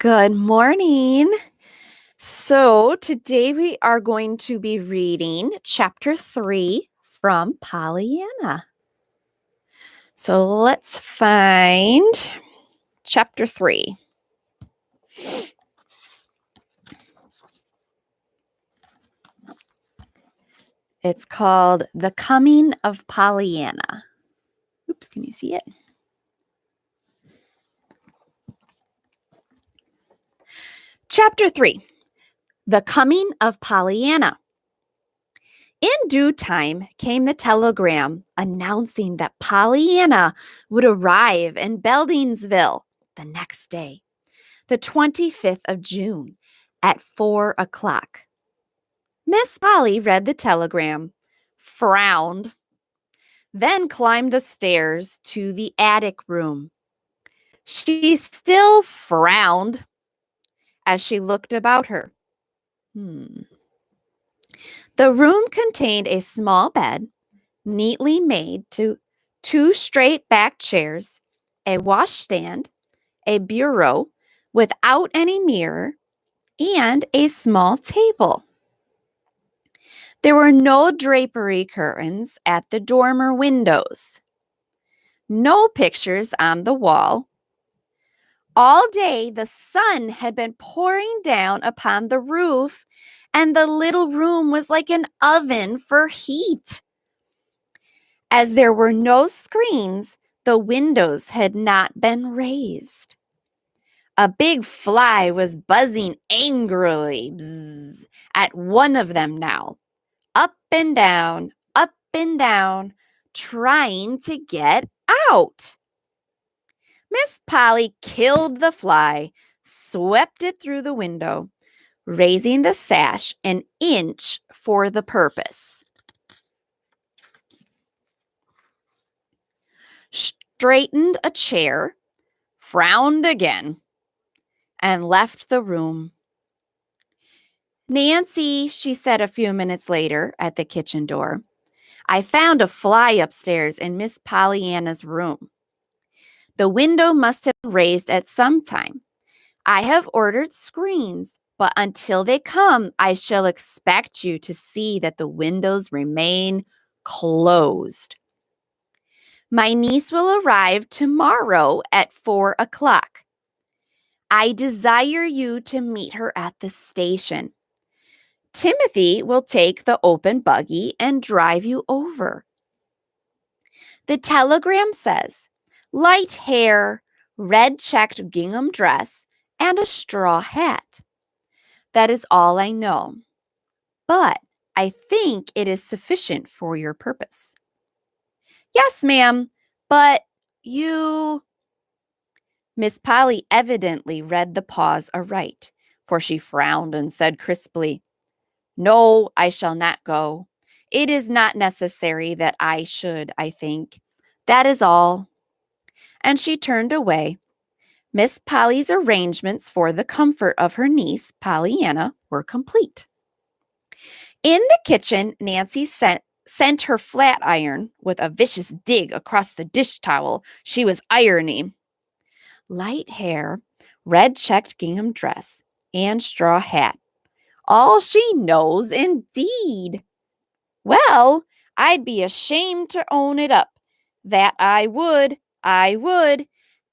Good morning. So today we are going to be reading chapter 3 from PollyAnna. So let's find chapter 3. It's called The Coming of PollyAnna. Oops, can you see it? Chapter 3, The Coming of PollyAnna. In due time came the telegram announcing that PollyAnna would arrive in Beldingsville the next day, the 25th of June, at 4 o'clock. Miss Polly read the telegram, frowned, then climbed the stairs to the attic room. She still frowned as she looked about her. The room contained a small bed, neatly made to 2 straight back chairs, a washstand, a bureau without any mirror, and a small table. There were no drapery curtains at the dormer windows, no pictures on the wall. All day the sun had been pouring down upon the roof, and the little room was like an oven for heat. As there were no screens, the windows had not been raised. A big fly was buzzing angrily at one of them now, up and down, trying to get out. Miss Polly killed the fly, swept it through the window, raising the sash an inch for the purpose. Straightened a chair, frowned again, and left the room. Nancy, she said a few minutes later at the kitchen door, I found a fly upstairs in Miss PollyAnna's room. The window must have been raised at some time. I have ordered screens, but until they come, I shall expect you to see that the windows remain closed. My niece will arrive tomorrow at 4 o'clock. I desire you to meet her at the station. Timothy will take the open buggy and drive you over. The telegram says, light hair, red checked gingham dress, and a straw hat. That is all I know, but I think it is sufficient for your purpose. Yes, ma'am, but you... Miss Polly evidently read the pause aright, for she frowned and said crisply, No, I shall not go. It is not necessary that I should, I think. That is all. And she turned away. Miss Polly's arrangements for the comfort of her niece, PollyAnna, were complete. In the kitchen, Nancy sent her flat iron with a vicious dig across the dish towel she was ironing. Light hair, red checked gingham dress, and straw hat. All she knows, indeed. Well, I'd be ashamed to own it up. That I would.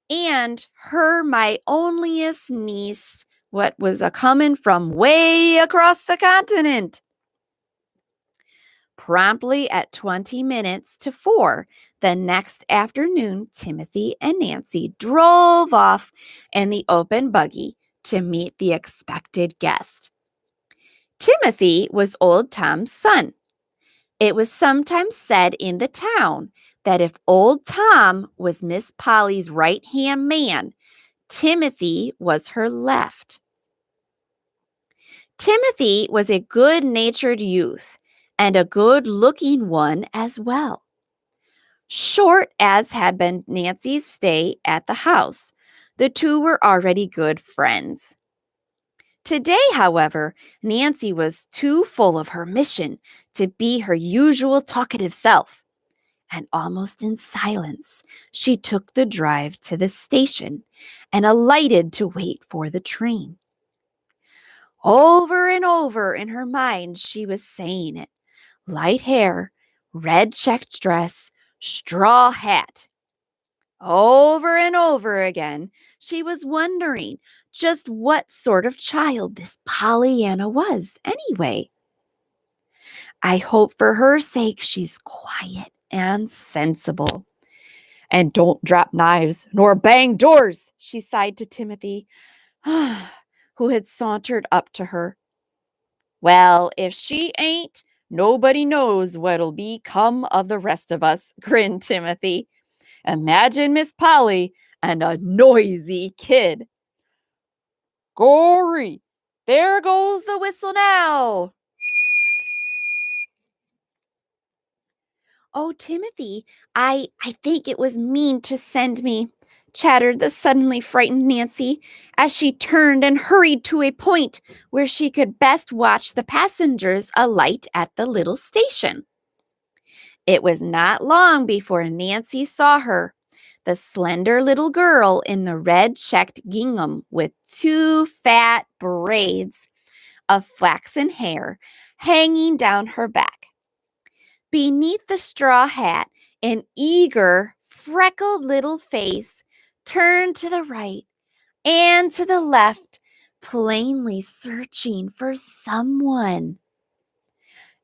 And her my onlyest niece, what was a-comin' from way across the continent. Promptly at 20 minutes to 4 the next afternoon, Timothy and Nancy drove off in the open buggy to meet the expected guest. Timothy was old Tom's son. It was sometimes said in the town that if old Tom was Miss Polly's right-hand man, Timothy was her left. Timothy was a good-natured youth and a good-looking one as well. Short as had been Nancy's stay at the house, the two were already good friends. Today, however, Nancy was too full of her mission to be her usual talkative self, and almost in silence, she took the drive to the station and alighted to wait for the train. Over and over in her mind, she was saying it. Light hair, red checked dress, straw hat. Over and over again, she was wondering just what sort of child this PollyAnna was anyway. I hope for her sake she's quiet and sensible. And don't drop knives nor bang doors, she sighed to Timothy, who had sauntered up to her. Well, if she ain't, nobody knows what'll become of the rest of us, grinned Timothy. Imagine Miss Polly and a noisy kid. Gory, there goes the whistle now. Oh, Timothy, I think it was mean to send me, chattered the suddenly frightened Nancy as she turned and hurried to a point where she could best watch the passengers alight at the little station. It was not long before Nancy saw her, the slender little girl in the red checked gingham with 2 fat braids of flaxen hair hanging down her back. Beneath the straw hat, an eager, freckled little face turned to the right and to the left, plainly searching for someone.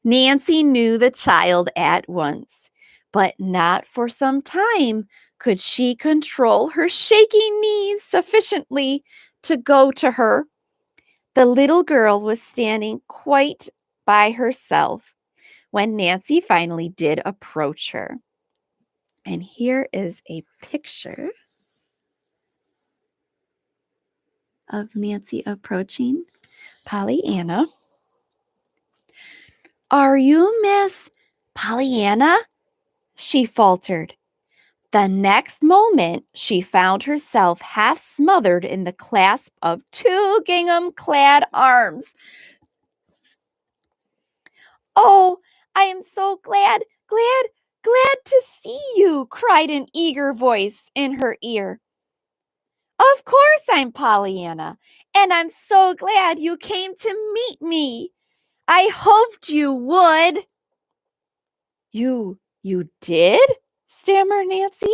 Nancy knew the child at once, but not for some time could she control her shaking knees sufficiently to go to her. The little girl was standing quite by herself when Nancy finally did approach her. And here is a picture of Nancy approaching PollyAnna. Are you Miss PollyAnna? She faltered. The next moment, she found herself half smothered in the clasp of 2 gingham-clad arms. Oh, I am so glad to see you, cried an eager voice in her ear. Of course I'm PollyAnna, and I'm so glad you came to meet me. I hoped you would. You did? Stammered Nancy,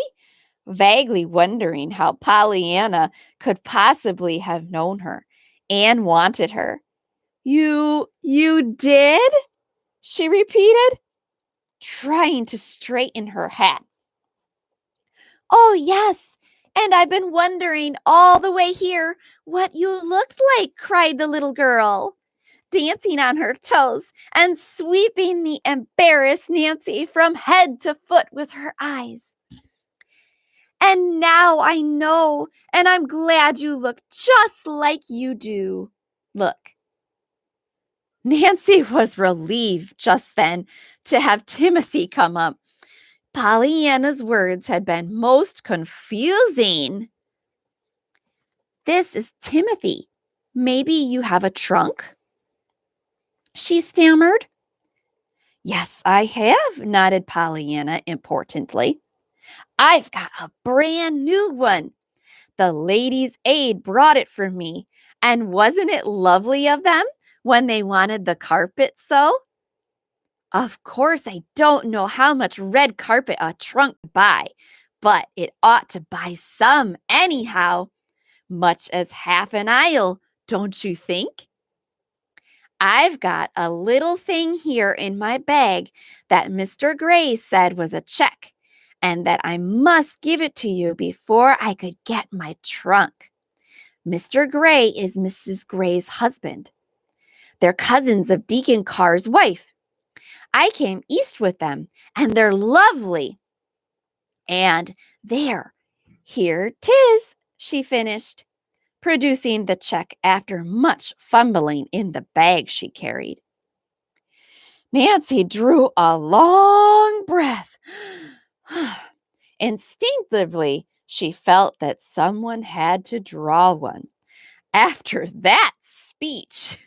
vaguely wondering how PollyAnna could possibly have known her and wanted her. You did? She repeated, trying to straighten her hat. Oh, yes, and I've been wondering all the way here what you looked like, cried the little girl, dancing on her toes and sweeping the embarrassed Nancy from head to foot with her eyes. And now I know, and I'm glad you look just like you do. Look. Nancy was relieved just then to have Timothy come up. PollyAnna's words had been most confusing. This is Timothy. Maybe you have a trunk? She stammered. Yes, I have, nodded PollyAnna importantly. I've got a brand new one. The ladies' aid brought it for me. And wasn't it lovely of them when they wanted the carpet so? Of course, I don't know how much red carpet a trunk buy, but it ought to buy some anyhow, much as half an aisle, don't you think? I've got a little thing here in my bag that Mr. Gray said was a check, and that I must give it to you before I could get my trunk. Mr. Gray is Mrs. Gray's husband. They're cousins of Deacon Carr's wife. I came east with them, and they're lovely. And here 'tis, she finished, producing the check after much fumbling in the bag she carried. Nancy drew a long breath. Instinctively, she felt that someone had to draw one. After that speech,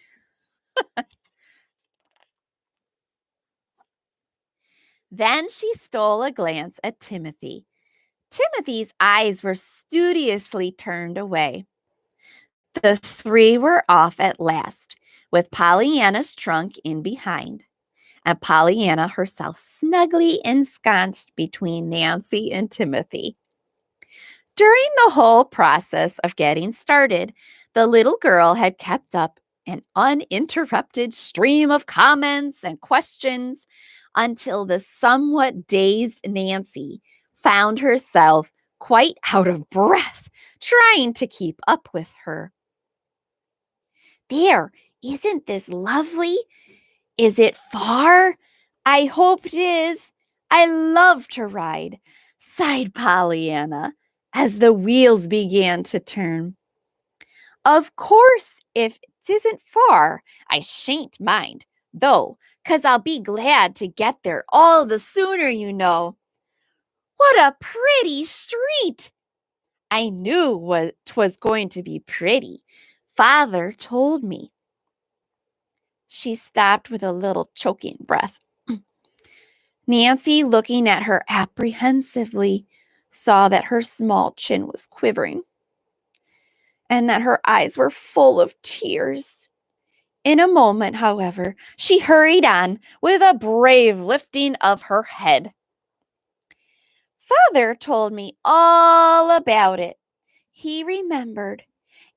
Then she stole a glance at Timothy. Timothy's eyes were studiously turned away. The three were off at last, with PollyAnna's trunk in behind, and PollyAnna herself snugly ensconced between Nancy and Timothy. During the whole process of getting started, the little girl had kept up an uninterrupted stream of comments and questions until the somewhat dazed Nancy found herself quite out of breath trying to keep up with her. There, isn't this lovely? Is it far? I hope it is. I love to ride, sighed PollyAnna as the wheels began to turn. Of course, if it isn't far, I shan't mind, though, 'cause I'll be glad to get there all the sooner, you know. What a pretty street! I knew 'twas going to be pretty. Father told me. She stopped with a little choking breath. Nancy, looking at her apprehensively, saw that her small chin was quivering and that her eyes were full of tears. In a moment, however, she hurried on with a brave lifting of her head. Father told me all about it. He remembered,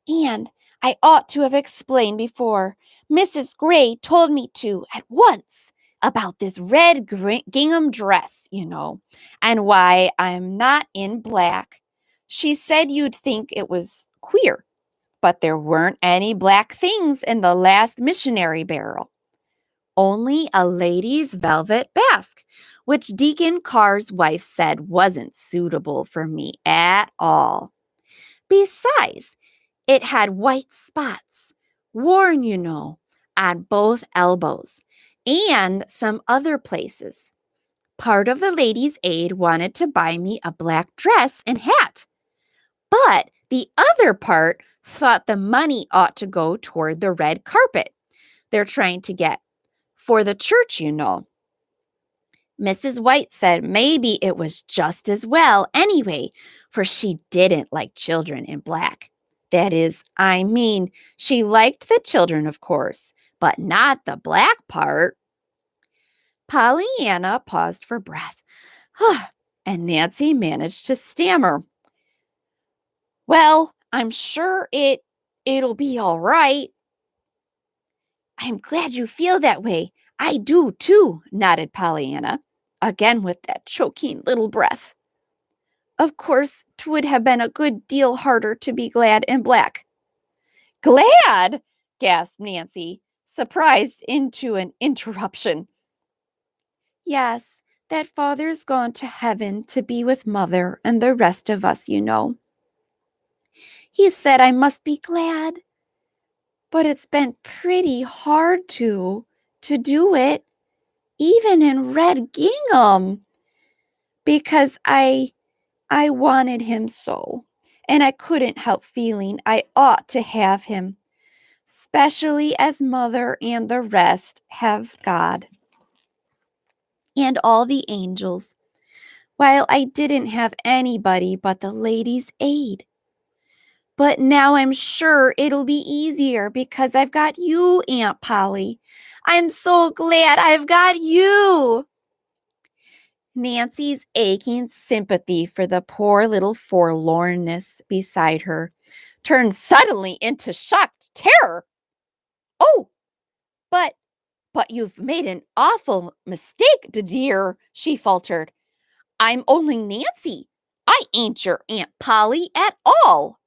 and I ought to have explained before. Mrs. Gray told me to at once about this red gingham dress, you know, and why I'm not in black. She said you'd think it was queer, but there weren't any black things in the last missionary barrel. Only a lady's velvet basque, which Deacon Carr's wife said wasn't suitable for me at all. Besides, it had white spots, worn, you know, on both elbows, and some other places. Part of the ladies' aid wanted to buy me a black dress and hat, but the other part thought the money ought to go toward the red carpet they're trying to get for the church, you know. Mrs. White said maybe it was just as well anyway, for she didn't like children in black. That is, I mean, she liked the children, of course, but not the black part. PollyAnna paused for breath, and Nancy managed to stammer. Well, I'm sure it'll be all right. I'm glad you feel that way. I do too, nodded PollyAnna, again with that choking little breath. Of course, 'twould have been a good deal harder to be glad in black. Glad? Gasped Nancy, surprised into an interruption. Yes, that father's gone to heaven to be with mother and the rest of us, you know. He said I must be glad, but it's been pretty hard to do it, even in red gingham, because I wanted him so, and I couldn't help feeling I ought to have him, especially as mother and the rest have God and all the angels, while I didn't have anybody but the ladies' aid. But now I'm sure it'll be easier because I've got you, Aunt Polly. I'm so glad I've got you. Nancy's aching sympathy for the poor little forlornness beside her turned suddenly into shocked terror. Oh, but you've made an awful mistake, dear, she faltered. I'm only Nancy. I ain't your Aunt Polly at all.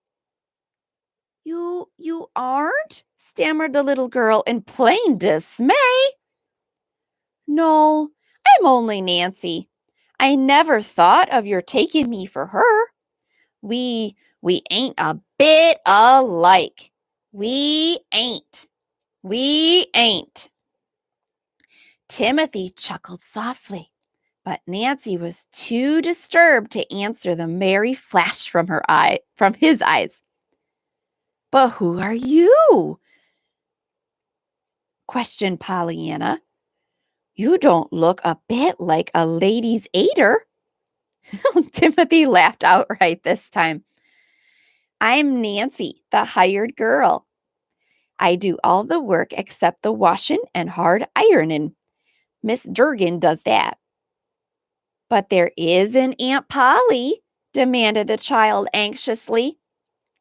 You aren't? Stammered the little girl in plain dismay. No, I'm only Nancy. I never thought of your taking me for her. We ain't a bit alike. We ain't. We ain't. Timothy chuckled softly, but Nancy was too disturbed to answer the merry flash from his eyes. But who are you? Questioned PollyAnna. You don't look a bit like a lady's aider. Timothy laughed outright this time. I'm Nancy, the hired girl. I do all the work except the washing and hard ironing. Miss Durgan does that. But there is an Aunt Polly, demanded the child anxiously.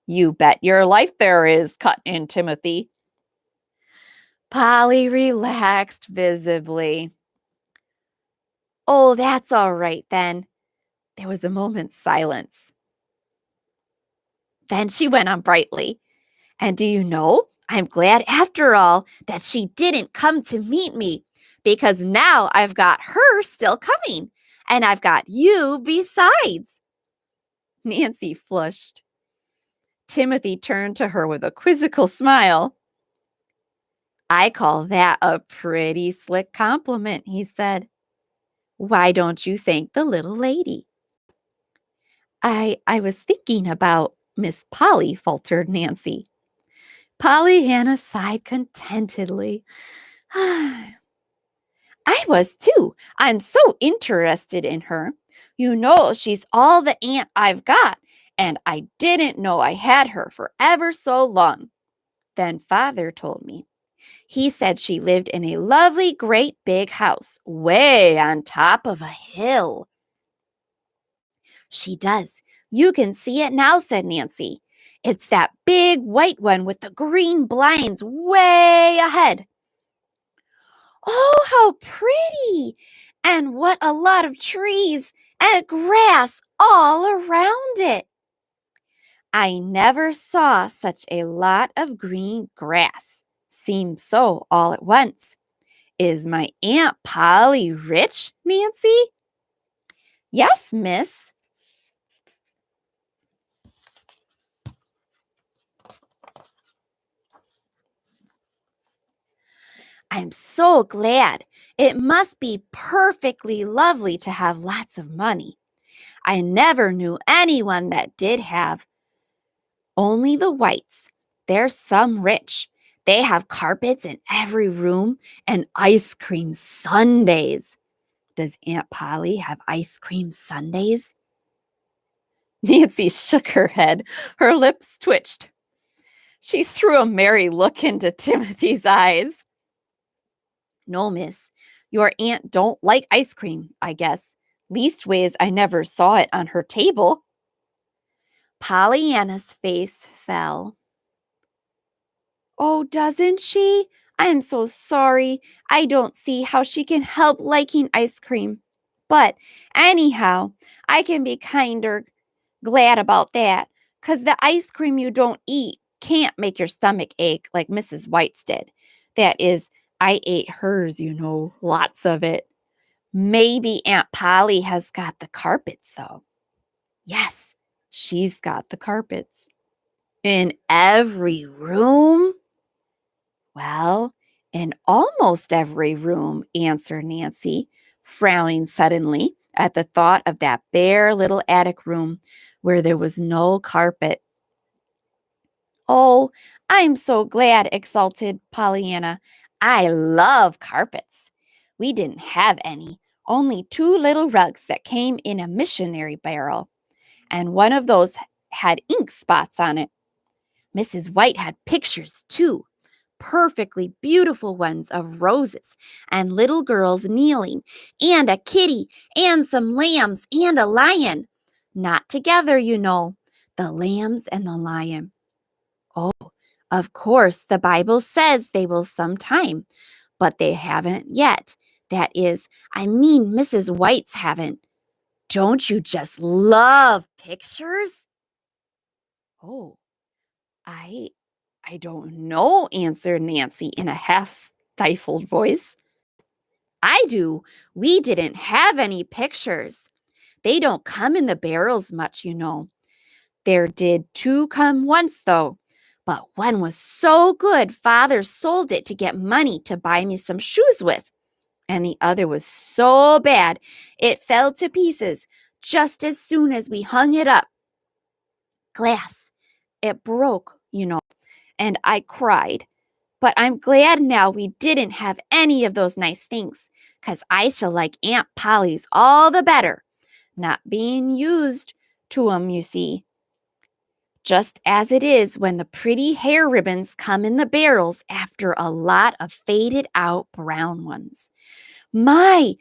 You bet your life there is, cut in Timothy. Polly relaxed visibly. Oh, that's all right then. There was a moment's silence. Then she went on brightly. And do you know, I'm glad after all that she didn't come to meet me, because now I've got her still coming, and I've got you besides. Nancy flushed. Timothy turned to her with a quizzical smile. I call that a pretty slick compliment, he said. Why don't you thank the little lady? I was thinking about Miss Polly, faltered Nancy. PollyAnna sighed contentedly. I was too. I'm so interested in her. You know, she's all the aunt I've got, and I didn't know I had her for ever so long. Then Father told me. He said she lived in a lovely, great big house way on top of a hill. She does. You can see it now, said Nancy. It's that big white one with the green blinds way ahead. Oh, how pretty! And what a lot of trees and grass all around it. I never saw such a lot of green grass. Seemed so all at once. Is my Aunt Polly rich, Nancy? Yes, miss. I'm so glad. It must be perfectly lovely to have lots of money. I never knew anyone that did have. Only the whites. There's some rich. They have carpets in every room and ice cream sundaes. Does Aunt Polly have ice cream sundaes? Nancy shook her head. Her lips twitched. She threw a merry look into Timothy's eyes. No, miss. Your aunt don't like ice cream, I guess. Leastways, I never saw it on her table. PollyAnna's face fell. Oh, doesn't she? I'm so sorry. I don't see how she can help liking ice cream. But anyhow, I can be kinder glad about that, 'cause the ice cream you don't eat can't make your stomach ache like Mrs. White's did. That is, I ate hers, you know, lots of it. Maybe Aunt Polly has got the carpets, though. Yes, she's got the carpets. In every room? Well, in almost every room, answered Nancy, frowning suddenly at the thought of that bare little attic room where there was no carpet. Oh, I'm so glad, exulted PollyAnna. I love carpets. We didn't have any, only 2 little rugs that came in a missionary barrel, and one of those had ink spots on it. Mrs. White had pictures, too, perfectly beautiful ones of roses and little girls kneeling, and a kitty, and some lambs, and a lion. Not together, you know, the lambs and the lion. Oh, of course, the Bible says they will sometime, but they haven't yet. That is, I mean, Mrs. White's haven't. Don't you just love pictures? Oh, I don't know, answered Nancy in a half-stifled voice. I do. We didn't have any pictures. They don't come in the barrels much, you know. There did 2 come once, though. But one was so good, Father sold it to get money to buy me some shoes with. And the other was so bad, it fell to pieces just as soon as we hung it up. Glass. It broke, you know, and I cried. But I'm glad now we didn't have any of those nice things, 'cause I shall like Aunt Polly's all the better, not being used to 'em, you see. Just as it is when the pretty hair ribbons come in the barrels after a lot of faded out brown ones. My,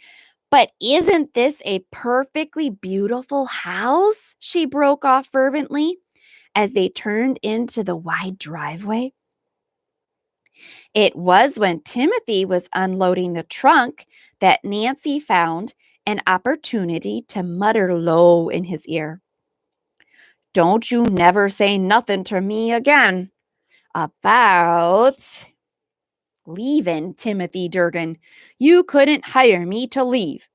but isn't this a perfectly beautiful house? She broke off fervently as they turned into the wide driveway. It was when Timothy was unloading the trunk that Nancy found an opportunity to mutter low in his ear. Don't you never say nothing to me again about leaving, Timothy Durgan. You couldn't hire me to leave.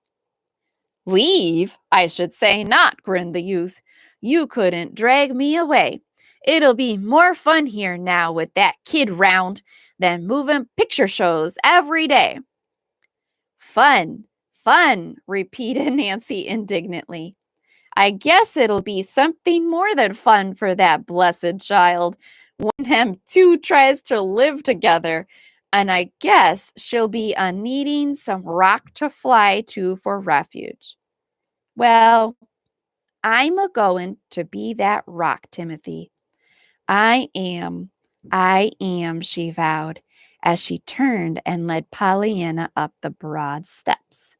Leave? I should say not, grinned the youth. You couldn't drag me away. It'll be more fun here now with that kid round than moving picture shows every day. Fun, fun, repeated Nancy indignantly. I guess it'll be something more than fun for that blessed child when them two tries to live together. And I guess she'll be needing some rock to fly to for refuge. Well, I'm a going to be that rock, Timothy. I am, she vowed, as she turned and led PollyAnna up the broad steps.